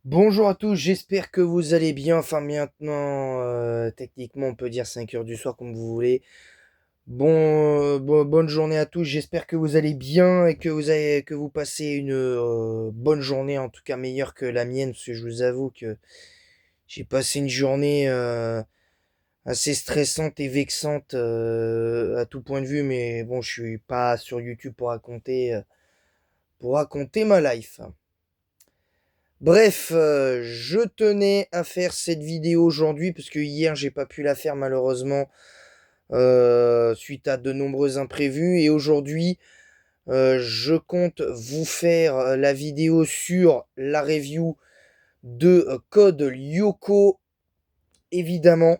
Bonjour à tous, j'espère que vous allez bien. Enfin, maintenant, techniquement, on peut dire 5 heures du soir comme vous voulez. Bonne journée à tous. J'espère que vous allez bien et que vous passez une bonne journée, en tout cas meilleure que la mienne, parce que je vous avoue que j'ai passé une journée assez stressante et vexante à tout point de vue. Mais bon, je suis pas sur YouTube pour raconter ma life. Bref, je tenais à faire cette vidéo aujourd'hui parce que hier j'ai pas pu la faire malheureusement suite à de nombreux imprévus et aujourd'hui je compte vous faire la vidéo sur la review de Code Lyoko évidemment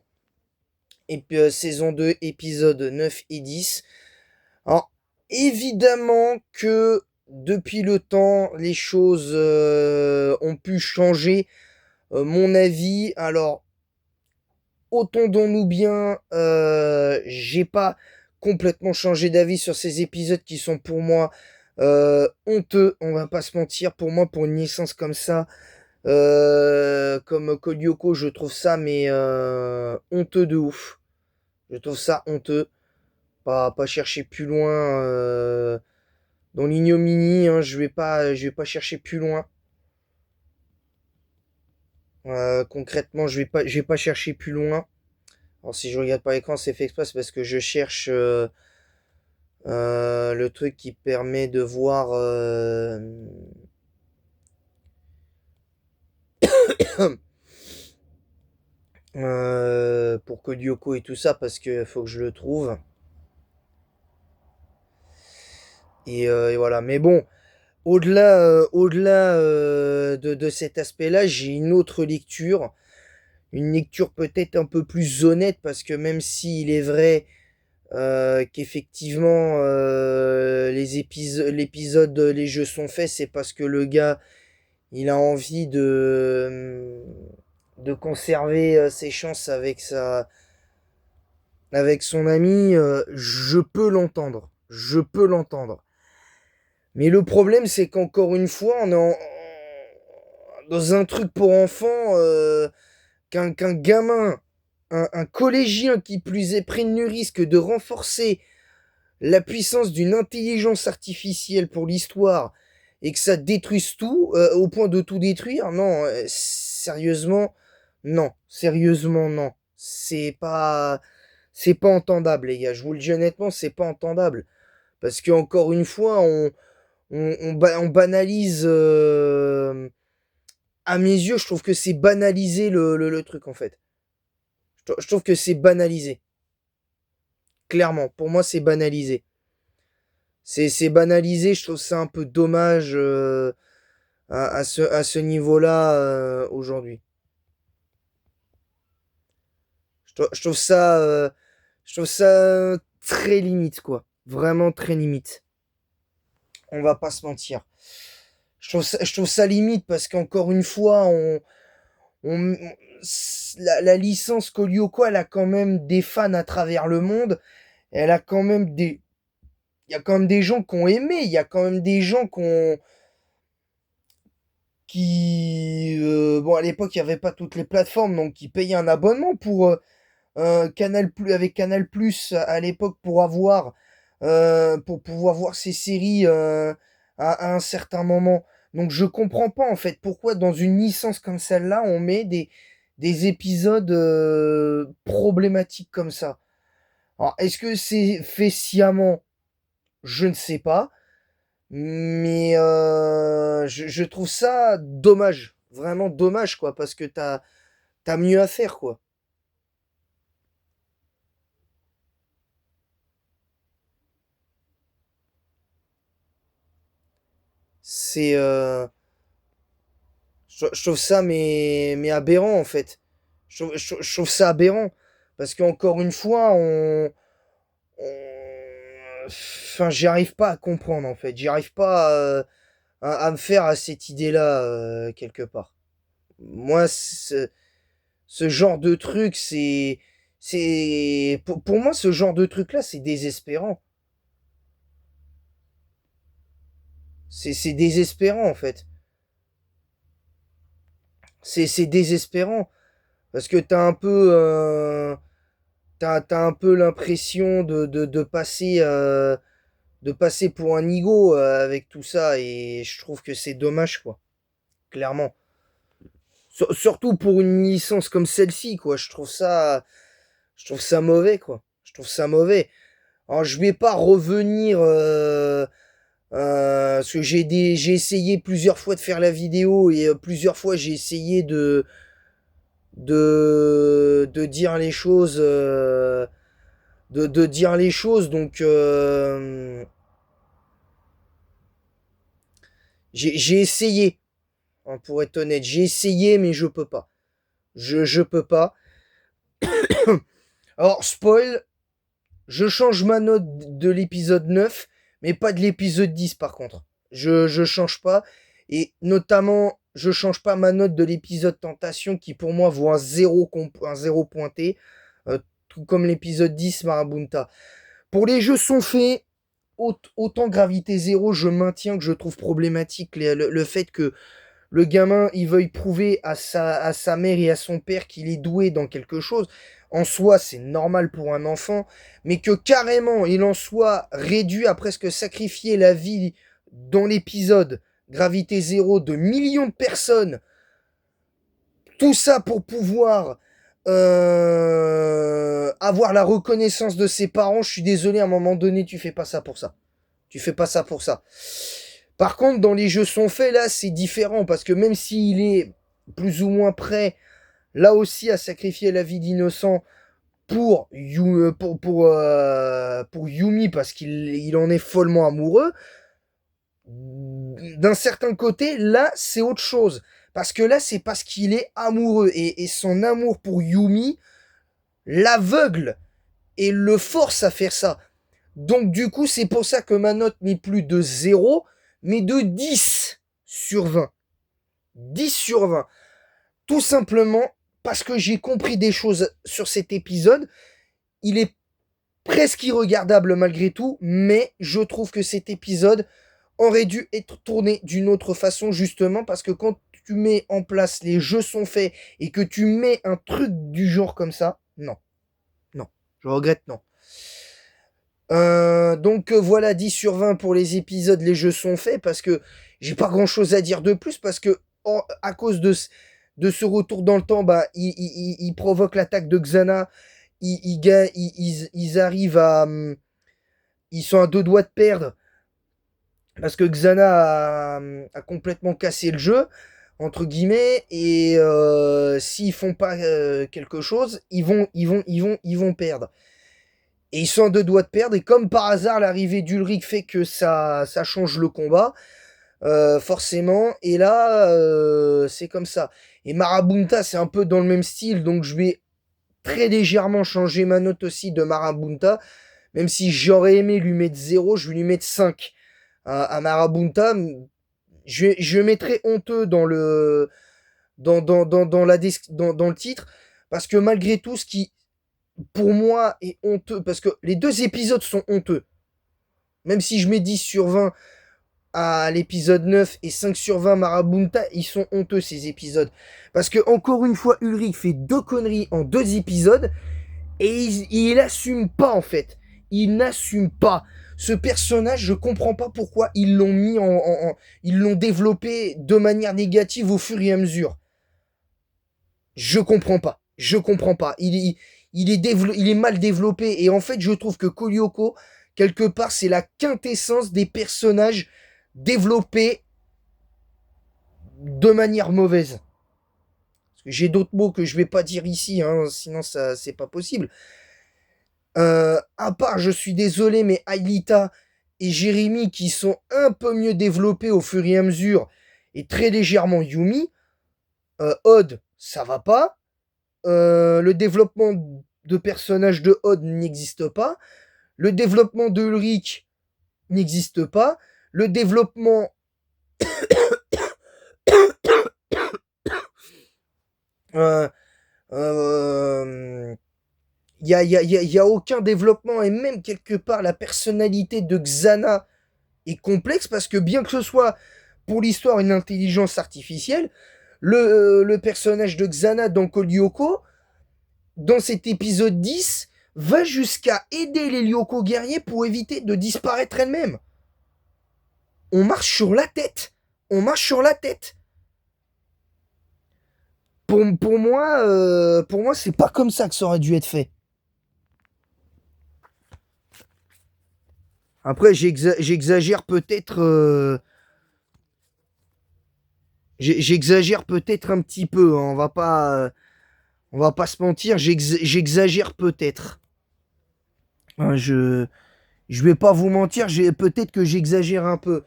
et puis saison 2 épisode 9 et 10. Alors évidemment que depuis le temps les choses ont pu changer. Mon avis, alors, entendons-nous bien, j'ai pas complètement changé d'avis sur ces épisodes qui sont pour moi honteux, on va pas se mentir. Pour moi, pour une licence comme ça, comme Kolyoko, je trouve ça mais honteux de ouf. Je trouve ça honteux. Pas chercher plus loin dans l'ignominie, hein, je vais pas chercher plus loin. Concrètement, je vais pas chercher plus loin. Alors si je regarde par l'écran, c'est fait exprès, c'est parce que je cherche le truc qui permet de voir pour Kodioko et tout ça, parce que faut que je le trouve. Et voilà. Mais bon, au-delà de cet aspect-là, j'ai une autre lecture. Une lecture peut-être un peu plus honnête, parce que même s'il est vrai qu'effectivement l'épisode les jeux sont faits, c'est parce que le gars il a envie de conserver ses chances avec son ami. Je peux l'entendre, je peux l'entendre, mais le problème c'est qu'encore une fois on est dans un truc pour enfants, qu'un gamin, un collégien qui plus est, prenne le risque de renforcer la puissance d'une intelligence artificielle pour l'histoire et que ça détruise tout au point de tout détruire. Non, sérieusement, non, sérieusement, non. C'est pas entendable, les gars. Je vous le dis honnêtement, c'est pas entendable. Parce que encore une fois, on banalise. À mes yeux, je trouve que c'est banaliser le truc en fait. Je trouve que c'est banalisé. Clairement, pour moi, c'est banalisé. C'est banalisé, je trouve ça un peu dommage à ce niveau-là aujourd'hui. Je trouve ça très limite, quoi. Vraiment très limite. On va pas se mentir. Je trouve ça limite parce qu'encore une fois, on- la licence Kolyoko, elle a quand même des fans à travers le monde. Elle a quand même il y a quand même des gens qui ont aimé. Il y a quand même des gens bon, à l'époque il n'y avait pas toutes les plateformes, donc qui payaient un abonnement pour Canal Plus, avec Canal Plus à l'époque, pour pouvoir voir ces séries à un certain moment. Donc je comprends pas en fait pourquoi dans une licence comme celle-là on met des épisodes problématiques comme ça. Alors est-ce que c'est fait sciemment? Je ne sais pas. Mais je trouve ça dommage, vraiment dommage, quoi, parce que t'as mieux à faire, quoi. C'est, je trouve ça mais aberrant en fait. Je trouve ça aberrant parce qu'encore une fois, enfin, j'y arrive pas à comprendre en fait. J'y arrive pas à me faire à cette idée-là quelque part. Moi, ce genre de truc, pour moi, ce genre de truc-là, c'est désespérant. C'est désespérant, en fait. C'est désespérant. Parce que t'as un peu... t'as un peu l'impression de passer pour un nigo avec tout ça. Et je trouve que c'est dommage, quoi. Clairement. Surtout pour une licence comme celle-ci, quoi. Je trouve ça mauvais, quoi. Je trouve ça mauvais. Alors, je vais pas revenir... parce que j'ai essayé plusieurs fois de faire la vidéo et plusieurs fois j'ai essayé de dire les choses, de dire les choses. Donc, j'ai essayé, hein, pour être honnête, j'ai essayé, mais je peux pas. Je peux pas. Alors, spoil, je change ma note de l'épisode 9, mais pas de l'épisode 10 par contre. Je change pas. Et notamment, je change pas ma note de l'épisode Tentation qui pour moi vaut un 0 pointé. Tout comme l'épisode 10 Marabunta. Pour les jeux sont faits, autant Gravité Zéro, je maintiens que je trouve problématique le fait que le gamin, il veuille prouver à sa mère et à son père qu'il est doué dans quelque chose. En soi, c'est normal pour un enfant, mais que carrément, il en soit réduit à presque sacrifier la vie dans l'épisode Gravité Zéro de millions de personnes. Tout ça pour pouvoir avoir la reconnaissance de ses parents. Je suis désolé, à un moment donné, tu fais pas ça pour ça. Tu fais pas ça pour ça. Par contre, dans les jeux sont faits, là, c'est différent, parce que même s'il est plus ou moins prêt, là aussi, à sacrifier la vie d'innocent pour Yumi, parce qu'il en est follement amoureux, d'un certain côté, là, c'est autre chose. Parce que là, c'est parce qu'il est amoureux, et son amour pour Yumi l'aveugle et le force à faire ça. Donc du coup, c'est pour ça que ma note n'est plus de 0, mais de 10 sur 20. 10 sur 20. Tout simplement parce que j'ai compris des choses sur cet épisode. Il est presque irregardable malgré tout, mais je trouve que cet épisode aurait dû être tourné d'une autre façon, justement parce que quand tu mets en place les jeux sont faits et que tu mets un truc du genre comme ça, non. Non. Je regrette, non. Donc voilà, 10 sur 20 pour les épisodes, les jeux sont faits, parce que j'ai pas grand chose à dire de plus, parce que à cause de ce retour dans le temps, bah, il provoque l'attaque de Xana, ils arrivent à... Ils sont à deux doigts de perdre, parce que Xana a complètement cassé le jeu, entre guillemets, et s'ils font pas quelque chose, ils vont perdre. Et ils sont à deux doigts de perdre, et comme par hasard, l'arrivée d'Ulrich fait que ça change le combat, forcément, et là, c'est comme ça. Et Marabunta, c'est un peu dans le même style, donc je vais très légèrement changer ma note aussi de Marabunta, même si j'aurais aimé lui mettre 0, je vais lui mettre 5. À Marabunta, je mettrai honteux dans le, dans le titre, parce que malgré tout, ce qui, pour moi, est honteux, parce que les deux épisodes sont honteux. Même si je mets 10 sur 20 à l'épisode 9 et 5 sur 20 Marabunta, ils sont honteux ces épisodes. Parce que, encore une fois, Ulrich fait deux conneries en deux épisodes et il assume pas, en fait. Il n'assume pas. Ce personnage, je comprends pas pourquoi ils l'ont mis ils l'ont développé de manière négative au fur et à mesure. Je comprends pas. Je comprends pas. Il est mal développé. Et en fait, je trouve que Kolyoko, quelque part, c'est la quintessence des personnages développés de manière mauvaise. Parce que j'ai d'autres mots que je vais pas dire ici, hein, sinon ça c'est pas possible. À part, je suis désolé, mais Aelita et Jérémy qui sont un peu mieux développés au fur et à mesure, et très légèrement Yumi, Odd, ça va pas. Le développement de personnage de Odd n'existe pas. Le développement de Ulrich n'existe pas. Le développement euh, y a aucun développement, et même quelque part la personnalité de Xana est complexe, parce que bien que ce soit pour l'histoire une intelligence artificielle, Le personnage de Xana dans Code Lyoko, dans cet épisode 10, va jusqu'à aider les Lyoko guerriers pour éviter de disparaître elle-même. On marche sur la tête. On marche sur la tête. Pour moi, c'est pas comme ça que ça aurait dû être fait. Après, j'exagère peut-être. J'exagère peut-être un petit peu. Hein, on va pas se mentir. J'exagère peut-être. Hein, je vais pas vous mentir. Peut-être que j'exagère un peu.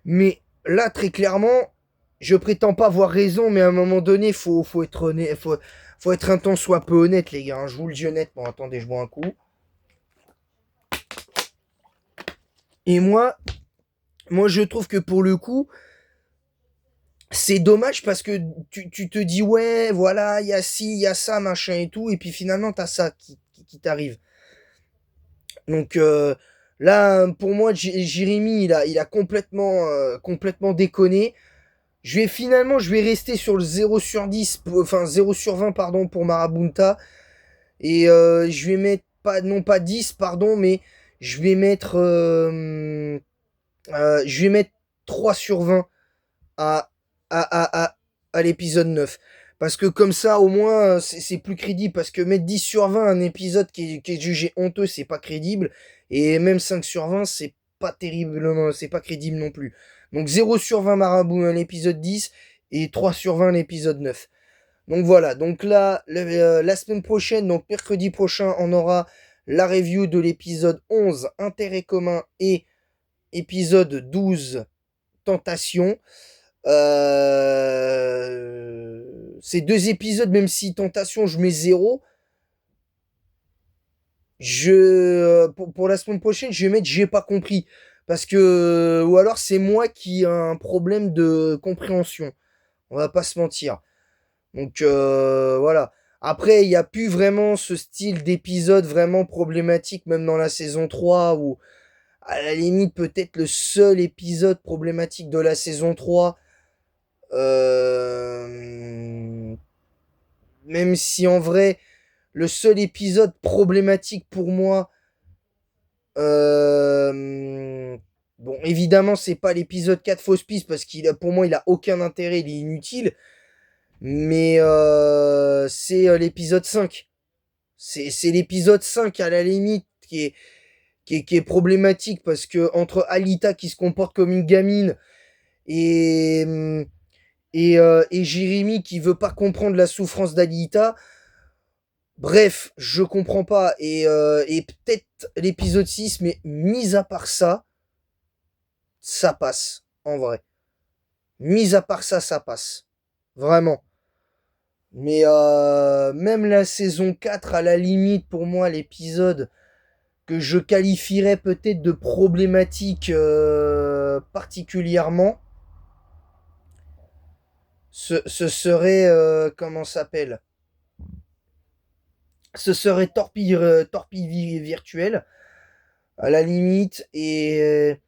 Mais là, très clairement, je prétends pas avoir raison, mais à un moment donné, faut être honnête, faut être un tant soit peu honnête, les gars. Hein, je vous le dis honnêtement. Attendez, je bois un coup. Et moi, je trouve que pour le coup, c'est dommage parce que tu te dis, ouais, voilà, il y a ci, il y a ça, machin et tout, et puis finalement, t'as ça qui t'arrive. Donc là, pour moi, Jérémy, il a complètement déconné. Je vais rester sur le 0 sur 10, enfin 0 sur 20, pardon, pour Marabunta. Et je vais mettre, non pas 10, pardon, mais je vais mettre, je vais mettre 3 sur 20 à, à, à, à, à l'épisode 9. Parce que comme ça, au moins, c'est plus crédible. Parce que mettre 10 sur 20 à un épisode qui est jugé honteux, c'est pas crédible. Et même 5 sur 20, c'est pas terrible, c'est pas crédible non plus. Donc 0 sur 20 Marabout à l'épisode 10 et 3 sur 20 à l'épisode 9. Donc voilà, donc là, la semaine prochaine, donc mercredi prochain, on aura la review de l'épisode 11, Intérêt commun, et épisode 12, Tentation. Ces deux épisodes, même si Tentation, je mets 0, pour la semaine prochaine, je vais mettre j'ai pas compris. Parce que, ou alors c'est moi qui ai un problème de compréhension. On va pas se mentir. Donc voilà. Après, il n'y a plus vraiment ce style d'épisode vraiment problématique, même dans la saison 3, où à la limite, peut-être le seul épisode problématique de la saison 3, même si en vrai, le seul épisode problématique pour moi, bon, évidemment, c'est pas l'épisode 4 fausse piste, parce pour moi, il a aucun intérêt, il est inutile, mais c'est l'épisode 5. C'est l'épisode 5 à la limite qui est problématique parce que entre Alita qui se comporte comme une gamine et, et Jérémy qui veut pas comprendre la souffrance d'Alita, bref, je comprends pas. Et peut-être l'épisode 6, mais mis à part ça, ça passe, en vrai. Mis à part ça, ça passe. Vraiment. Mais même la saison 4, à la limite, pour moi, l'épisode que je qualifierais peut-être de problématique particulièrement, ce serait, comment ça s'appelle? Ce serait Torpille virtuelle, à la limite, et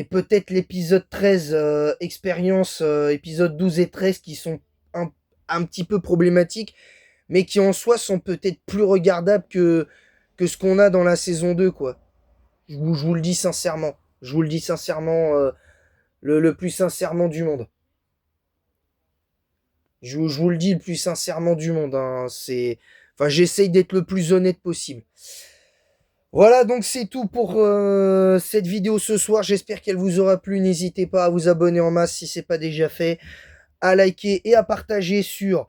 peut-être l'épisode 13, expérience, épisode 12 et 13, qui sont un petit peu problématiques, mais qui en soi sont peut-être plus regardables que ce qu'on a dans la saison 2, quoi. Je vous le dis sincèrement. Je vous le dis sincèrement, le plus sincèrement du monde. Je vous le dis le plus sincèrement du monde. Hein. Enfin, j'essaye d'être le plus honnête possible. Voilà, donc c'est tout pour cette vidéo ce soir. J'espère qu'elle vous aura plu. N'hésitez pas à vous abonner en masse si ce n'est pas déjà fait, à liker et à partager sur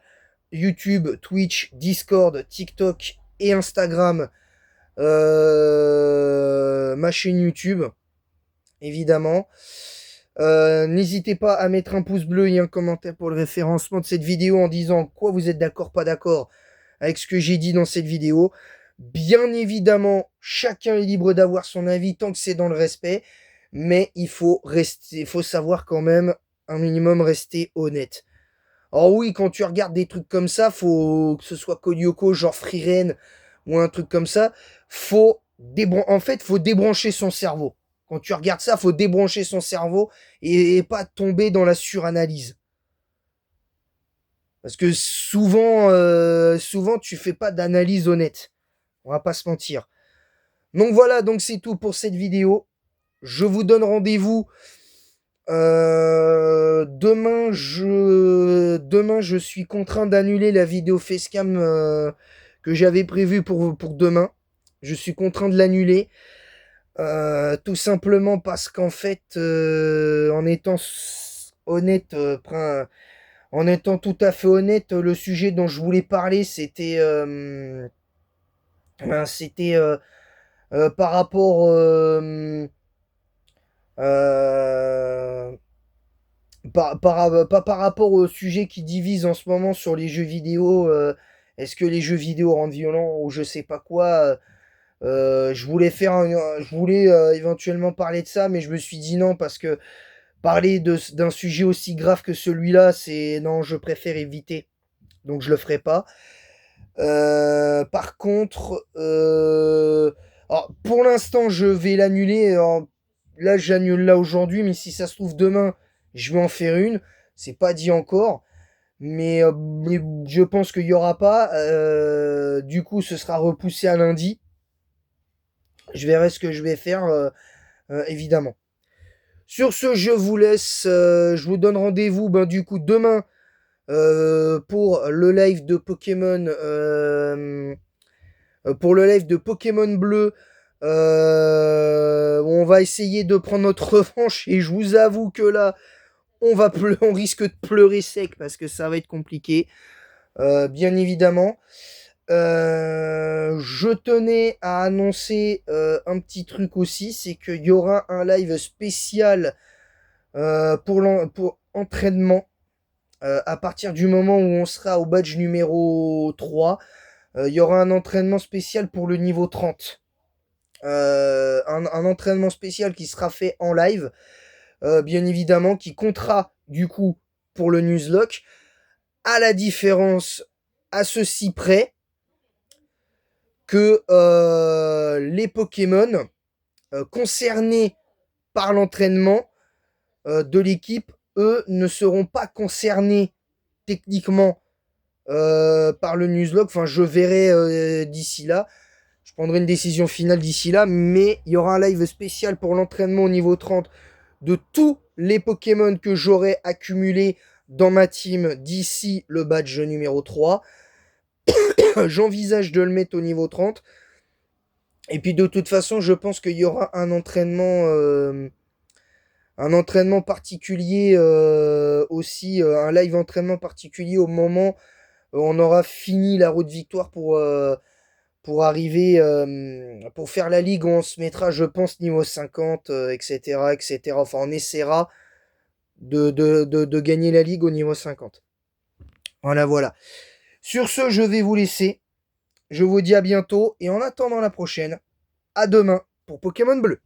YouTube, Twitch, Discord, TikTok et Instagram. Ma chaîne YouTube, évidemment. N'hésitez pas à mettre un pouce bleu et un commentaire pour le référencement de cette vidéo en disant quoi vous êtes d'accord, pas d'accord avec ce que j'ai dit dans cette vidéo. Bien évidemment, chacun est libre d'avoir son avis tant que c'est dans le respect, mais il faut savoir quand même un minimum rester honnête. Alors oui, quand tu regardes des trucs comme ça, faut que ce soit Kolyoko, genre Freeren ou un truc comme ça, faut débrancher son cerveau. Quand tu regardes ça, faut débrancher son cerveau et pas tomber dans la suranalyse. Parce que souvent tu fais pas d'analyse honnête. On va pas se mentir. Donc voilà, donc c'est tout pour cette vidéo. Je vous donne rendez-vous demain, je suis contraint d'annuler la vidéo facecam que j'avais prévue pour demain. Je suis contraint de l'annuler. Tout simplement parce qu'en fait, en étant honnête, en étant tout à fait honnête, le sujet dont je voulais parler, c'était par rapport euh, pas par rapport au sujet qui divise en ce moment sur les jeux vidéo. Est-ce que les jeux vidéo rendent violents ou je sais pas quoi. Je voulais éventuellement parler de ça, mais je me suis dit non parce que parler d'un sujet aussi grave que celui-là, non, je préfère éviter. Donc je le ferai pas. Par contre, alors, pour l'instant, je vais l'annuler. Là, j'annule là aujourd'hui, mais si ça se trouve demain, je vais en faire une. C'est pas dit encore, mais je pense qu'il y aura pas. Du coup, ce sera repoussé à lundi. Je verrai ce que je vais faire, évidemment. Sur ce, je vous laisse. Je vous donne rendez-vous, ben, du coup, demain pour le live de Pokémon. Pour le live de Pokémon Bleu. On va essayer de prendre notre revanche. Et je vous avoue que là, on risque de pleurer sec parce que ça va être compliqué. Bien évidemment. Je tenais à annoncer un petit truc aussi, c'est qu'il y aura un live spécial pour entraînement à partir du moment où on sera au badge numéro 3. Il y aura un entraînement spécial pour le niveau 30. Un entraînement spécial qui sera fait en live, bien évidemment, qui comptera du coup pour le Nuzlocke, à la différence à ceci près que les Pokémon concernés par l'entraînement de l'équipe, eux, ne seront pas concernés techniquement par le Nuzlocke. Enfin, je verrai d'ici là. Je prendrai une décision finale d'ici là, mais il y aura un live spécial pour l'entraînement au niveau 30 de tous les Pokémon que j'aurai accumulés dans ma team d'ici le badge numéro 3. J'envisage de le mettre au niveau 30. Et puis de toute façon, je pense qu'il y aura un entraînement particulier aussi, un live entraînement particulier au moment où on aura fini la route victoire pour arriver, pour faire la ligue où on se mettra, je pense, niveau 50, etc., etc. Enfin, on essaiera de gagner la ligue au niveau 50. Voilà, voilà. Sur ce, je vais vous laisser. Je vous dis à bientôt et en attendant la prochaine, à demain pour Pokémon Bleu.